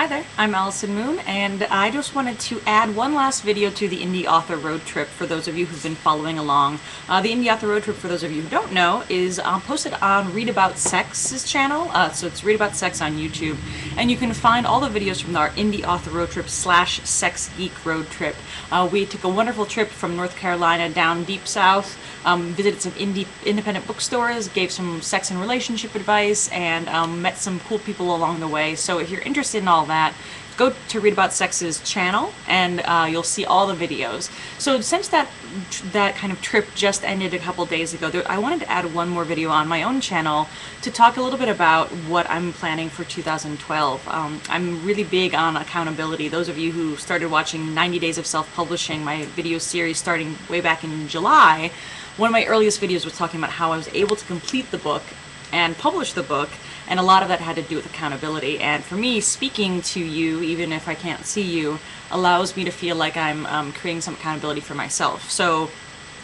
Hi there, I'm Allison Moon, and I just wanted to add one last video to the Indie Author Road Trip for those of you who've been following along. The Indie Author Road Trip, for those of you who don't know, is posted on Read About Sex's channel, so it's Read About Sex on YouTube, and you can find all the videos from our Indie Author Road Trip / Sex Geek Road Trip. We took a wonderful trip from North Carolina down deep south, visited some independent bookstores, gave some sex and relationship advice, and met some cool people along the way. So if you're interested in all that, go to Read About Sex's channel and you'll see all the videos. So since that kind of trip just ended a couple days ago, I wanted to add one more video on my own channel to talk a little bit about what I'm planning for 2012. I'm really big on accountability. Those of you who started watching 90 Days of Self-Publishing, my video series starting way back in July, one of my earliest videos was talking about how I was able to complete the book and publish the book, and a lot of that had to do with accountability. And for me, speaking to you, even if I can't see you, allows me to feel like I'm creating some accountability for myself. So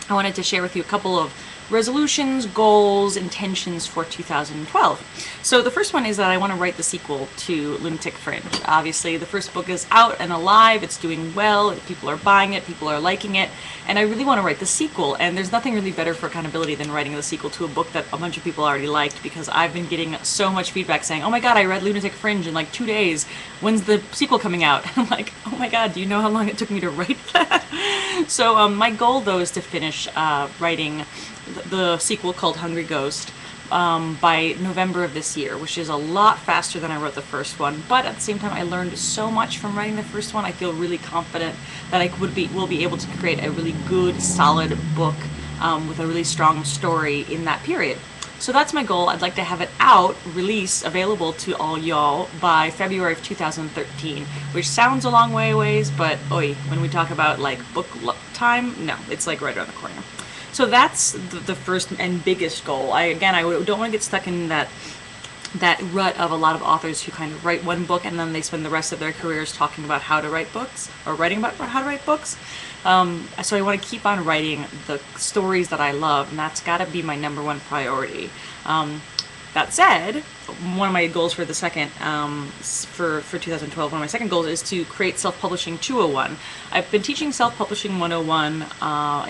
I wanted to share with you a couple of resolutions, goals, intentions for 2012. So the first one is that I want to write the sequel to Lunatic Fringe. Obviously, the first book is out and alive, it's doing well, people are buying it, people are liking it, and I really want to write the sequel. And there's nothing really better for accountability than writing the sequel to a book that a bunch of people already liked, because I've been getting so much feedback saying, oh my god, I read Lunatic Fringe in like 2 days, when's the sequel coming out? I'm like, oh my god, do you know how long it took me to write that? So my goal though is to finish writing the sequel called Hungry Ghost by November of this year, which is a lot faster than I wrote the first one. But at the same time, I learned so much from writing the first one. I feel really confident that I will be able to create a really good, solid book with a really strong story in that period. So that's my goal. I'd like to have it out, released, available to all y'all by February of 2013, which sounds a long ways, but oi, when we talk about like book time, no, it's like right around the corner. So that's the first and biggest goal. I don't want to get stuck in that rut of a lot of authors who kind of write one book and then they spend the rest of their careers talking about how to write books or writing about how to write books. So I want to keep on writing the stories that I love, and that's got to be my #1 priority. That said, one of my goals for the second, for 2012, one of my second goals is to create Self-Publishing 201. I've been teaching Self-Publishing 101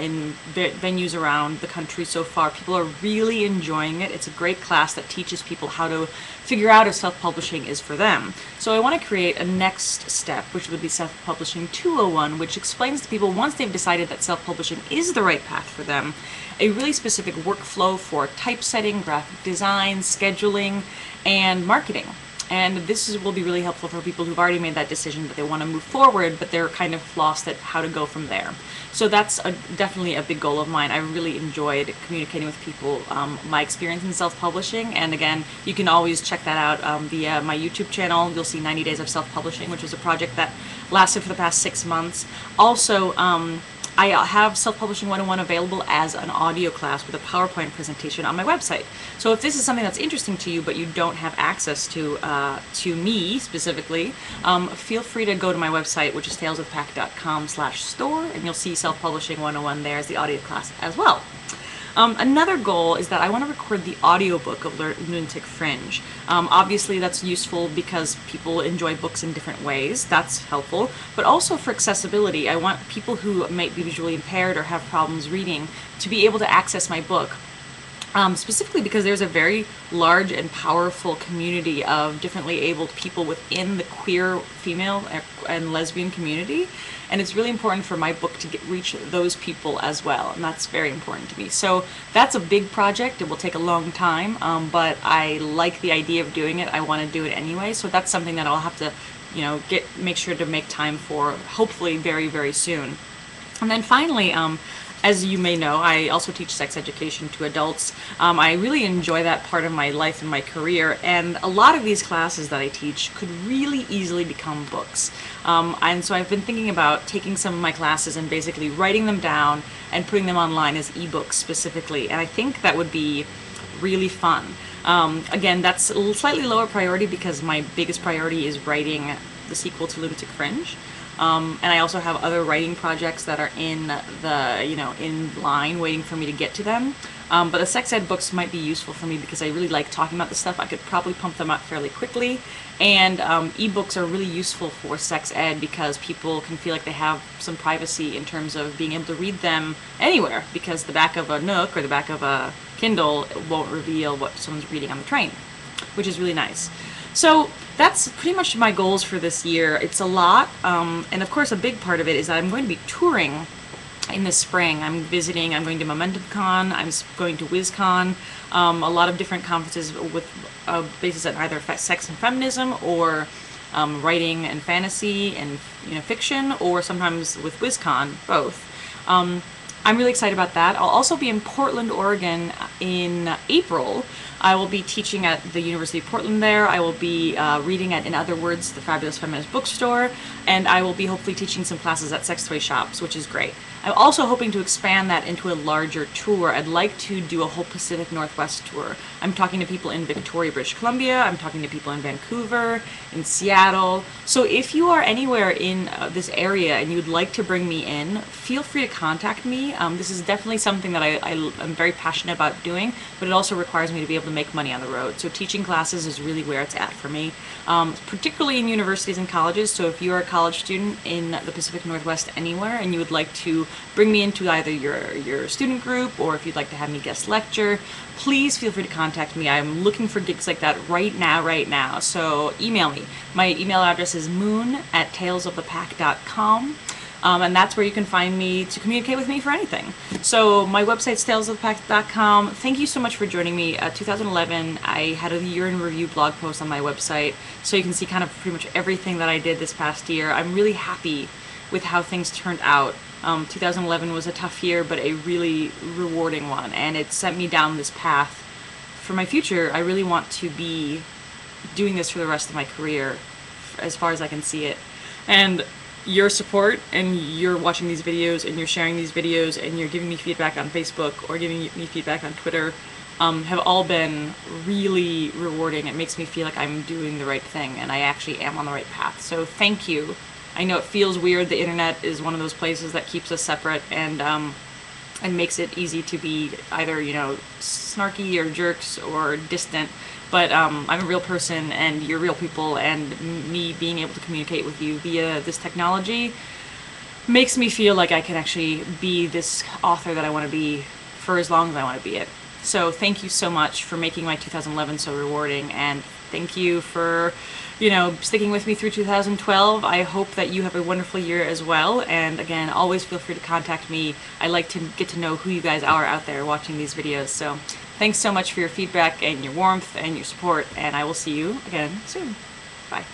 in venues around the country so far. People are really enjoying it. It's a great class that teaches people how to figure out if self-publishing is for them. So I want to create a next step, which would be Self-Publishing 201, which explains to people, once they've decided that self-publishing is the right path for them, a really specific workflow for typesetting, graphic design, scheduling, and marketing. And this will be really helpful for people who've already made that decision that they want to move forward, but they're kind of lost at how to go from there. So that's definitely a big goal of mine. I really enjoyed communicating with people, my experience in self-publishing, and again, you can always check that out via my YouTube channel. You'll see 90 Days of Self-Publishing, which was a project that lasted for the past 6 months. Also, I have Self-Publishing 101 available as an audio class with a PowerPoint presentation on my website. So if this is something that's interesting to you, but you don't have access to me specifically, feel free to go to my website, which is talesofpack.com/store, and you'll see Self-Publishing 101 there as the audio class as well. Another goal is that I want to record the audiobook of Lunatic Fringe. Obviously that's useful because people enjoy books in different ways. That's helpful. But also for accessibility, I want people who might be visually impaired or have problems reading to be able to access my book. Specifically because there's a very large and powerful community of differently abled people within the queer, female, and lesbian community, and it's really important for my book to reach those people as well, and that's very important to me. So that's a big project. It will take a long time, but I like the idea of doing it. I want to do it anyway, so that's something that I'll have to, make sure to make time for, hopefully very, very soon. And then finally, as you may know, I also teach sex education to adults. I really enjoy that part of my life and my career, and a lot of these classes that I teach could really easily become books. And so I've been thinking about taking some of my classes and basically writing them down and putting them online as ebooks specifically, and I think that would be really fun. Again, that's a slightly lower priority because my biggest priority is writing the sequel to Lunatic Fringe. And I also have other writing projects that are in the, in line waiting for me to get to them. But the sex ed books might be useful for me because I really like talking about this stuff. I could probably pump them out fairly quickly. And ebooks are really useful for sex ed because people can feel like they have some privacy in terms of being able to read them anywhere, because the back of a Nook or the back of a Kindle won't reveal what someone's reading on the train, which is really nice. So that's pretty much my goals for this year. It's a lot, and of course a big part of it is that I'm going to be touring in the spring. I'm going to MomentumCon, I'm going to WizCon, a lot of different conferences with a basis in either sex and feminism or writing and fantasy and fiction, or sometimes with WizCon, both. I'm really excited about that. I'll also be in Portland, Oregon in April. I will be teaching at the University of Portland there. I will be reading at In Other Words, the Fabulous Feminist Bookstore, and I will be hopefully teaching some classes at sex toy shops, which is great. I'm also hoping to expand that into a larger tour. I'd like to do a whole Pacific Northwest tour. I'm talking to people in Victoria, British Columbia. I'm talking to people in Vancouver, in Seattle. So if you are anywhere in this area and you'd like to bring me in, feel free to contact me. This is definitely something that I'm very passionate about doing, but it also requires me to be able to make money on the road. So teaching classes is really where it's at for me, particularly in universities and colleges. So if you're a college student in the Pacific Northwest anywhere and you would like to bring me into either your student group, or if you'd like to have me guest lecture, please feel free to contact me. I'm looking for gigs like that right now. So email me. My email address is moon@talesofthepack.com. And that's where you can find me to communicate with me for anything. So my website's talesofthepack.com. Thank you so much for joining me. 2011, I had a year in review blog post on my website, so you can see kind of pretty much everything that I did this past year. I'm really happy with how things turned out. 2011 was a tough year, but a really rewarding one, and it sent me down this path. For my future, I really want to be doing this for the rest of my career, as far as I can see it. And your support, and you're watching these videos, and you're sharing these videos, and you're giving me feedback on Facebook or giving me feedback on Twitter, have all been really rewarding. It makes me feel like I'm doing the right thing, and I actually am on the right path. So thank you. I know it feels weird. The internet is one of those places that keeps us separate and makes it easy to be either, snarky or jerks or distant. But I'm a real person, and you're real people, and me being able to communicate with you via this technology makes me feel like I can actually be this author that I want to be for as long as I want to be it. So thank you so much for making my 2011 so rewarding, and thank you for, sticking with me through 2012. I hope that you have a wonderful year as well, and again, always feel free to contact me. I like to get to know who you guys are out there watching these videos. So thanks so much for your feedback and your warmth and your support, and I will see you again soon. Bye.